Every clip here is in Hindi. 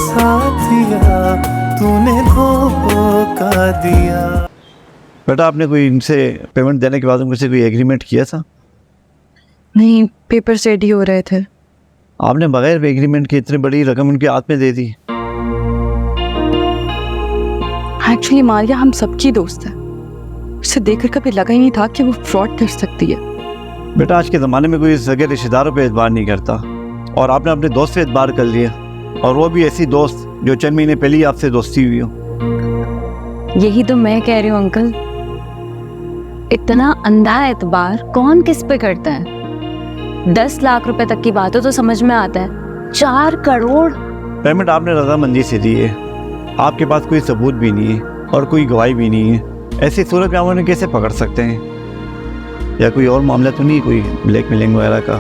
साथिया तूने धोखा दिया। बेटा आपने कोई इनसे पेमेंट देने के बाद उनसे कोई एग्रीमेंट किया था? नहीं, पेपर्स रेडी हो रहे थे। आपने बगैर एग्रीमेंट के इतनी बड़ी रकम उनके हाथ में दे दी? एक्चुअली मारिया हम सबकी दोस्त है, उसे देखकर कभी लगा ही नहीं था कि वो फ्रॉड कर सकती है। बेटा आज के ज़माने में कोई सगे रिश्तेदारों पे एतबार नहीं करता, और आपने अपने दोस्त पे एतबार कर लिया, और वो भी ऐसी दोस्त जो चंद महीने पहले ही आपसे दोस्ती हुई हो। यही तो मैं कह रही हूँ अंकल, इतना अंधा एतबार कौन किस पे करता है? 10 लाख रुपए तक की बात हो तो समझ में आता है, 4 करोड़ पेमेंट आपने रजामंदी से दी है, आपके पास कोई सबूत भी नहीं है और कोई गवाही भी नहीं है। ऐसी सूरत में आप उन्हें कैसे पकड़ सकते हैं? या कोई और मामला तो नहीं, कोई ब्लैकमेलिंग वगैरह का?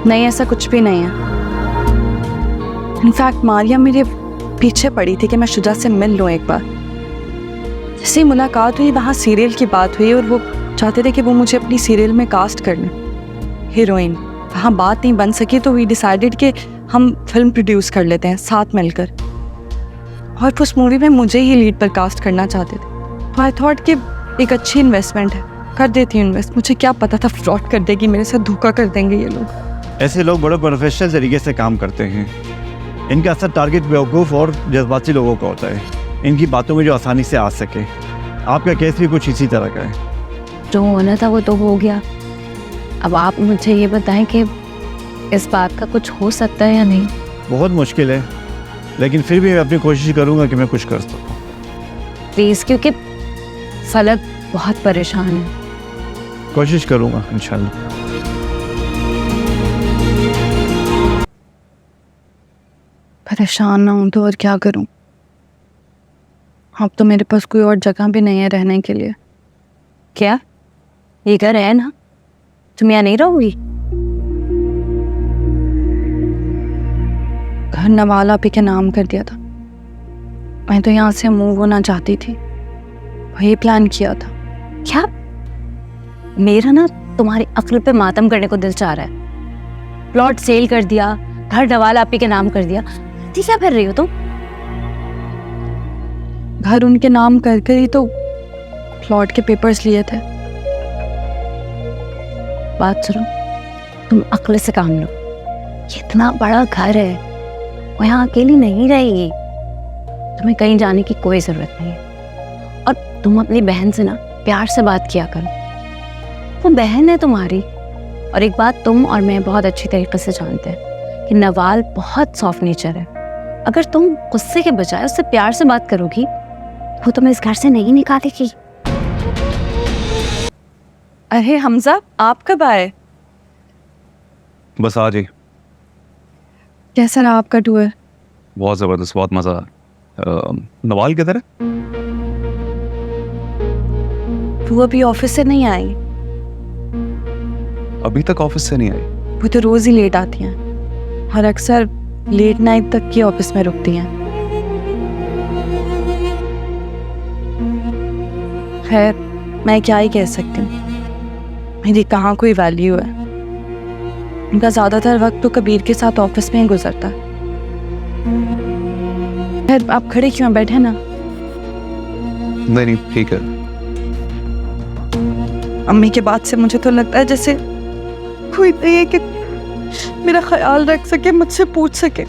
नहीं, ऐसा कुछ भी नहीं है। इनफैक्ट मारिया मेरे पीछे पड़ी थी कि मैं शुजा से मिल लूँ एक बार। जैसे ही मुलाकात हुई वहाँ सीरियल की बात हुई और वो चाहते थे कि वो मुझे अपनी सीरियल में कास्ट कर लें हीरोइन। वहाँ बात नहीं बन सकी तो वी डिसाइडेड कि हम फिल्म प्रोड्यूस कर लेते हैं साथ मिलकर, और उस मूवी में मुझे ही लीड पर कास्ट करना चाहते थे। तो आई थॉट कि एक अच्छी इन्वेस्टमेंट है, कर देती हूँ इन्वेस्ट। मुझे क्या पता था फ्रॉड कर देगी, मेरे साथ धोखा कर देंगे ये लोग। ऐसे लोग बड़े प्रोफेशनल तरीके से काम करते हैं। इनका असर टारगेट बेवकूफ़ और जज्बाती लोगों का होता है, इनकी बातों में जो आसानी से आ सके। आपका केस भी कुछ इसी तरह का है। जो होना था वो तो हो गया। अब आप मुझे ये बताएं कि इस बात का कुछ हो सकता है या नहीं? बहुत मुश्किल है, लेकिन फिर भी मैं अपनी कोशिश करूँगा कि मैं कुछ कर सकूँ। प्लीज़, क्योंकि फलक बहुत परेशान है। कोशिश करूँगा इंशाल्लाह। परेशान ना हूँ तो और क्या करूँ? अब तो मेरे पास कोई और जगह भी नहीं है रहने के लिए। क्या ये घर है ना? तुम यहाँ नहीं रहोगी? घर नवाला पे के नाम कर दिया था। मैं तो यहाँ से मूव होना चाहती थी, वही प्लान किया था। क्या? मेरा ना तुम्हारी अक्ल पे मातम करने को दिल चाह रहा है। प्लॉट सेल कर दिया, घर नवाला आपी के नाम कर दिया, ठीक क्या कर रही हो तुम? घर उनके नाम कर कर ही तो प्लॉट के पेपर्स लिए थे। बात सुनो, तुम अक्ल से काम लो। ये इतना बड़ा घर है, वो यहाँ अकेली नहीं रहेगी। तुम्हें कहीं जाने की कोई जरूरत नहीं है। और तुम अपनी बहन से ना प्यार से बात किया करो, वो बहन है तुम्हारी। और एक बात तुम और मैं बहुत अच्छी तरीके से जानते हैं कि नवाल बहुत सॉफ्ट नेचर है। अगर तुम गुस्से के बजाय उससे प्यार से बात करोगी, वो तुम्हें इस घर से नहीं निकालेगी। अरे हमजा, आप कब आए? बस आज ही। कैसा रहा आपका टूर? बहुत ज़बरदस्त, बहुत मज़ा आया। नवाल किधर है? वो अभी ऑफिस से नहीं आई। अभी तक ऑफिस से नहीं आई? वो तो रोज ही लेट आती हैं और अक्सर लेट नाइट तक की ऑफिस में रुकती हैं। खैर, मैं क्या ही कह सकती हूँ, मेरी कहाँ कोई वैल्यू है। उनका ज़्यादातर वक्त तो कबीर के साथ ऑफिस में ही गुजरता है। खैर, आप खड़े क्यों हैं? बैठे ना। नहीं नहीं, ठीक है। अम्मी के बाद से मुझे तो लगता है जैसे कोई नहीं है कि मेरा ख्याल रख सके, मुझसे पूछ सके।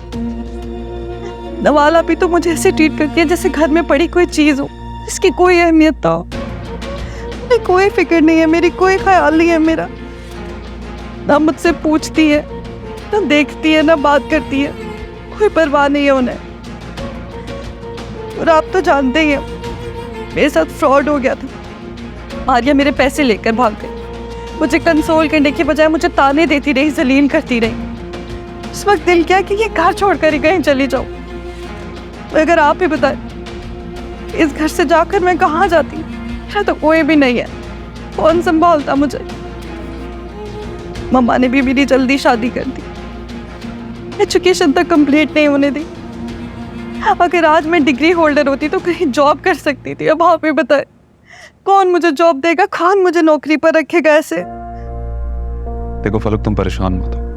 नवाला भी तो मुझे ऐसे ट्रीट करती है जैसे घर में पड़ी कोई चीज़ हो, इसकी कोई अहमियत ना हो। मेरी कोई फिक्र नहीं है, मेरी कोई ख्याल नहीं है मेरा। ना मुझसे पूछती है, ना देखती है, ना बात करती है, कोई परवाह नहीं है उन्हें। और आप तो जानते ही हैं, मेरे साथ फ्रॉड हो गया था। मारिया मेरे पैसे लेकर भाग गई। मुझे कंसोल करने की बजाय मुझे ताने देती रही, जलील करती रही। उस वक्त दिल किया कि ये घर छोड़कर ही कहीं चली जाऊं। अगर आप ही बताएं, इस घर से जाकर मैं कहाँ जाती? मेरा तो कोई भी नहीं है, कौन संभालता मुझे? मम्मा ने भी मेरी जल्दी शादी कर दी, एजुकेशन तक कंप्लीट नहीं होने दी। अगर आज मैं डिग्री होल्डर होती तो कहीं जॉब कर सकती थी। अब आप ही बताएं, कौन मुझे जॉब देगा, कौन मुझे नौकरी पर रखेगा ऐसे? देखो फलक, तुम परेशान मत हो।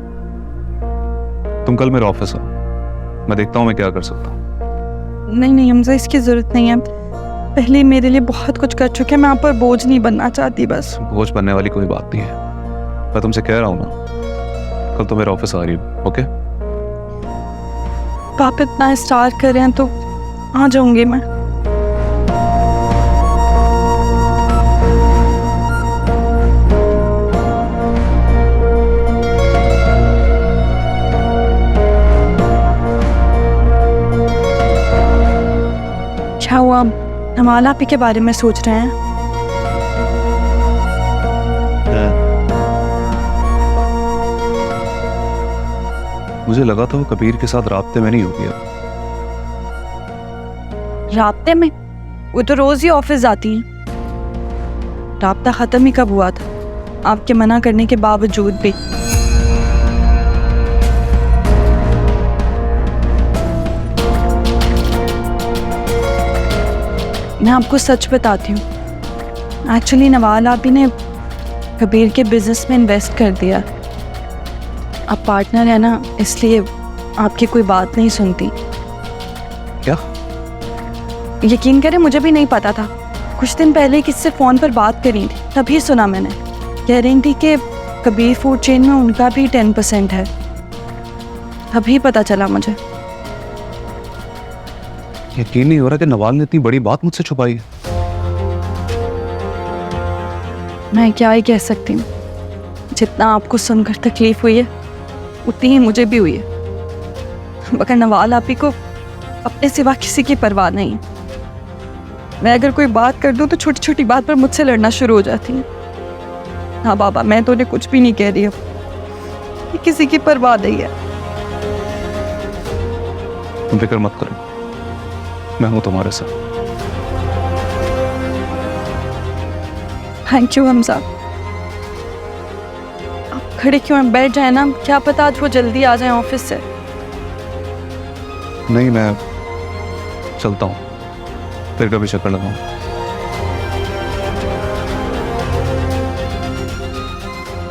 तुम कल मेरे ऑफिस आओ, मैं देखता हूँ मैं क्या कर सकता हूँ। नहीं नहीं हमजा, इसकी ज़रूरत नहीं है। पहले मेरे लिए बहुत कुछ कर चुके हैं, मैं आप पर बोझ नहीं बनना चाहती बस। बोझ बनने वाली कोई बात नहीं है, मैं तुमसे कह रहा हूँ ना, कल तो मेरे ऑफिस आ रही हूँ। ओके? आप इतना स्टार कर रहे हैं तो आ जाऊंगी मैं। क्या हुआ, नवाल आप ही के बारे में सोच रहे हैं? मुझे लगा था वो कबीर के साथ राब्ते में नहीं हो गया। राब्ते में? वो तो रोज ही ऑफिस जाती हैं। राब्ता खत्म ही कब हुआ था, आपके मना करने के बावजूद भी? मैं आपको सच बताती हूँ, एक्चुअली नवाल आप ही ने कबीर के बिजनेस में इन्वेस्ट कर दिया। आप पार्टनर है ना, इसलिए आपकी कोई बात नहीं सुनती। क्या? यकीन करें मुझे भी नहीं पता था। कुछ दिन पहले किससे फ़ोन पर बात करी थी, तभी सुना मैंने। कह रही थी कि कबीर फूड चेन में उनका भी 10% है। तभी पता चला मुझे। यकीन नहीं हो रहा कि नवाल ने इतनी बड़ी बात मुझसे छुपाई है। मैं क्या ही कह सकती हूँ, जितना आपको सुनकर तकलीफ हुई है उतनी ही मुझे भी हुई है। मगर नवाल आप ही को अपने सिवा किसी की परवाह नहीं है। मैं अगर कोई बात कर दूँ तो छोटी छोटी बात पर मुझसे लड़ना शुरू हो जाती है। हाँ बाबा, मैं तो उन्हें कुछ भी नहीं कह रही हूँ, ये किसी की परवाह नहीं है। तुम फिक्र मत करो, मैं हूं तुम्हारे साथ। Thank you Hamza. आप खड़े क्यों हैं, बैठ जाए ना, क्या पता आज वो जल्दी आ जाए ऑफिस से। नहीं, मैं चलता हूँ, फिर कभी चक्कर लगाऊं।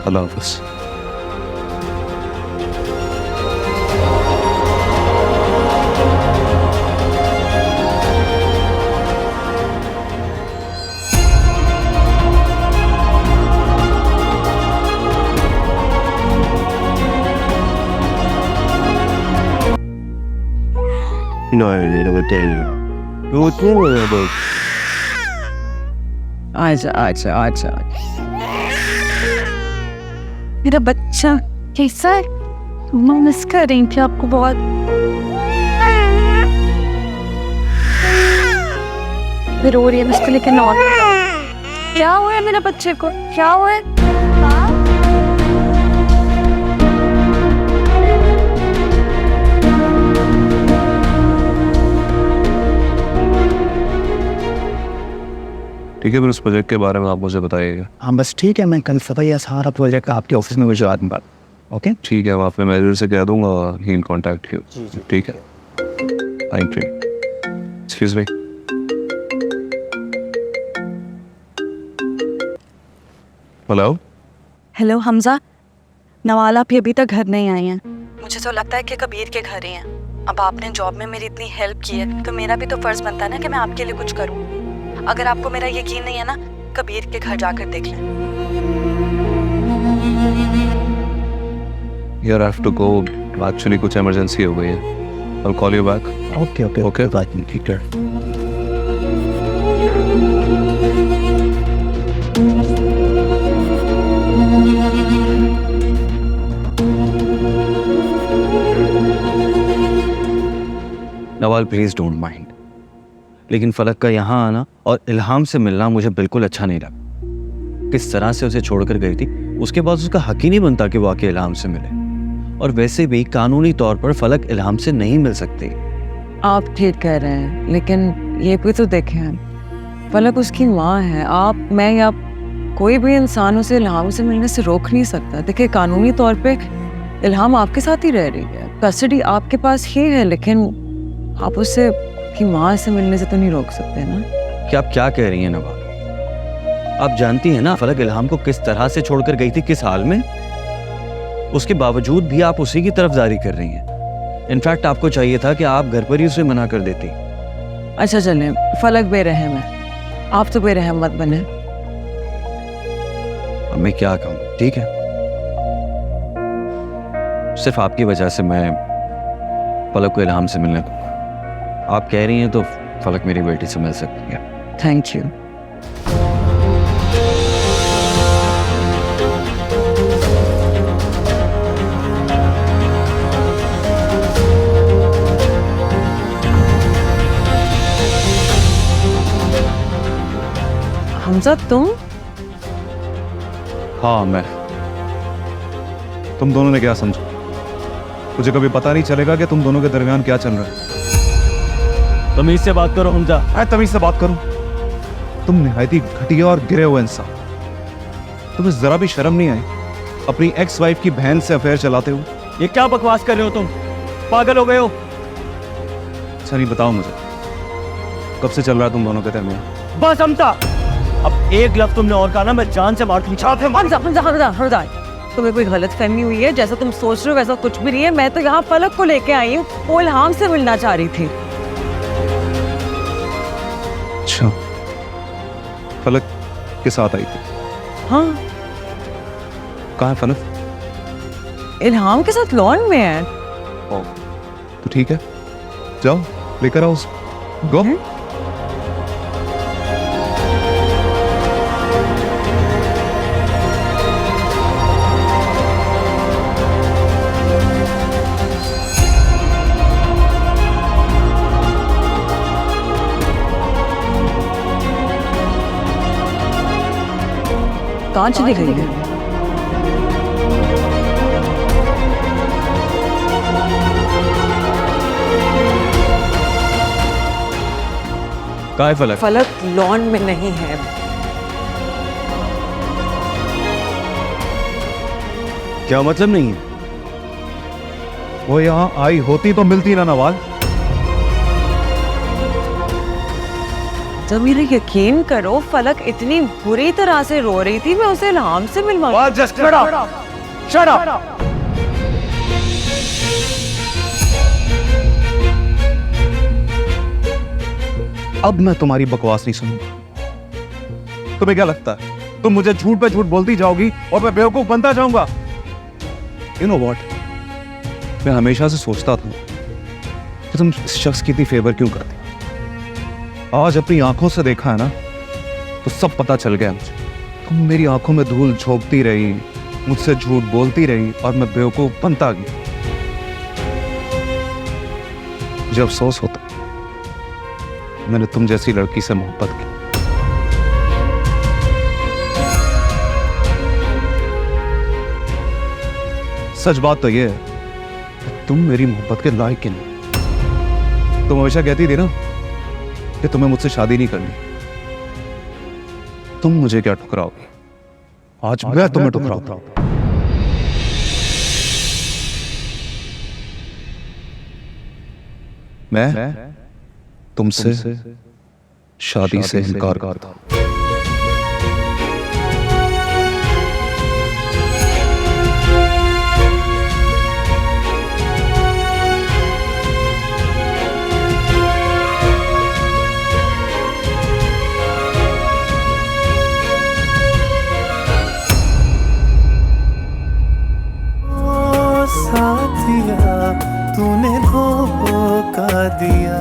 अल्लाह हाफ़िज़। No, I will tell you. You tell me about. आजा आजा आजा। मेरा बच्चा कैसा है? मैं मिस कर रही थी आपको बहुत। मैं रो रही है, इसको लेकर नॉन। क्या हुआ है मेरे बच्चे को, क्या हुआ है? ठीक है, फिर उस प्रोजेक्ट के बारे में आप मुझे बताइएगा। हाँ बस ठीक है, मैं कल सुबह यह सारा प्रोजेक्ट आपके ऑफिस में भिजवा दूँगा। ओके? ठीक है, मैं अपने मैनेजर से कह दूंगा, ही विल कांटेक्ट यू। ठीक है, thank you. Excuse me. Hello. Hello Hamza, Nawal आप अभी तक घर नहीं आए हैं। मुझे तो लगता है कि कबीर के घर ही हैं। अब आपने जॉब में मेरी इतनी हेल्प की है तो मेरा भी तो फर्ज बनता है ना कि मैं आपके लिए कुछ करूं। अगर आपको मेरा यकीन नहीं है ना, कबीर के घर जाकर देख लें। यार, I have to go, actually कुछ इमरजेंसी हो गई है। I'll call you back. Okay okay okay, बात नहीं, ठीक है। नवाल प्लीज डोंट माइंड, लेकिन फलक का यहाँ आना और इल्हाम से मिलना मुझे बिल्कुल अच्छा नहीं लगा। किस तरह से उसे छोड़कर गई थी, उसके बाद उसका हक ही नहीं बनता कि वो आके इल्हाम से मिले। और वैसे भी कानूनी तौर पर फलक इल्हाम से नहीं मिल सकती। आप ठीक कह रहे हैं, लेकिन ये भी तो देखें, फलक उसकी माँ है। आप, मैं या कोई भी इंसान उसे इल्हाम से मिलने से रोक नहीं सकता। देखिए, कानूनी तौर पे इल्हाम आपके साथ ही रह रही है, कस्टडी आपके पास ही है, लेकिन आप उससे की माँ से मिलने से तो नहीं रोक सकते ना। कि आप क्या कह रही हैं नवाल? आप जानती हैं ना फलक इल्हाम को किस तरह से छोड़कर गई थी, किस हाल में। उसके बावजूद भी आप उसी की तरफदारी कर रही हैं। इनफैक्ट आपको चाहिए था कि आप घर पर ही उसे मना कर देती। अच्छा चलें, फलक बेरहम है, आप तो बेरहम मत बने। अब मैं क्या कहूँ, ठीक है, सिर्फ आपकी वजह से मैं फलक को इल्हाम से मिलने दूंगा। आप कह रही हैं तो फलक मेरी बेटी से मिल सकती है। Thank you. हमजा तुम? हाँ मैं। तुम दोनों ने क्या समझा? मुझे कभी पता नहीं चलेगा कि तुम दोनों के दरमियान क्या चल रहा है। तमीज से बात करो हमजा। मैं तमीज से बात करूं? तुम निहायती घटिया और गिरे हुए इंसान। तुम्हें जरा भी शर्म नहीं आई अपनी एक्स वाइफ की बहन से अफेयर चलाते हुए? ये क्या बकवास कर रहे हो तुम? पागल हो गए हो? अच्छा नहीं, बताओ मुझे कब से चल रहा है तुम दोनों के दरमियान? बस हमजा, अब एक लफ्ज तुमने और कहा ना मैं जान से मार दूंगा। हमजा, तुम्हें कोई गलत फहमी हुई है? जैसा तुम सोच रहे हो वैसा कुछ भी नहीं है। मैं तो यहाँ फलक को लेके आई हूँ, वो इल्हाम से मिलना चाह रही थी। अच्छा, फलक के साथ आई थी? हाँ, कहाँ है फलक? इल्हाम के साथ लॉन में है। तो ठीक है, जाओ लेकर आओ उसको। गो। कहाँ चली गई है? कहाँ है फलक? फलक लॉन में नहीं है। क्या मतलब नहीं है? वो यहाँ आई होती तो मिलती ना नवाज। तो मेरा यकीन करो, फलक इतनी बुरी तरह से रो रही थी, मैं उसे इल्हाम से मिलवा। Shut up! अब मैं तुम्हारी बकवास नहीं सुनूंगा। तुम्हें क्या लगता है तुम मुझे झूठ पे झूठ बोलती जाओगी और मैं बेवकूफ बनता जाऊंगा? यू नो व्हाट, मैं हमेशा से सोचता था कि तुम इस शख्स की इतनी फेवर क्यों करती। आज अपनी आंखों से देखा है ना, तो सब पता चल गया मुझे। तुम मेरी आंखों में धूल झोंकती रही, मुझसे झूठ बोलती रही और मैं बेवकूफ बनता गया। मुझे अफसोस होता मैंने तुम जैसी लड़की से मोहब्बत की। सच बात तो यह है कि तुम मेरी मोहब्बत के लायक ही नहीं। तुम हमेशा कहती थी ना कि तुम्हें मुझसे शादी नहीं करनी। तुम मुझे क्या ठुकराओगी? आज मैं तुम्हें ठुकराऊंगा। मैं तुमसे शादी से इनकार करता हूं। साथिया तूने धोखा दिया।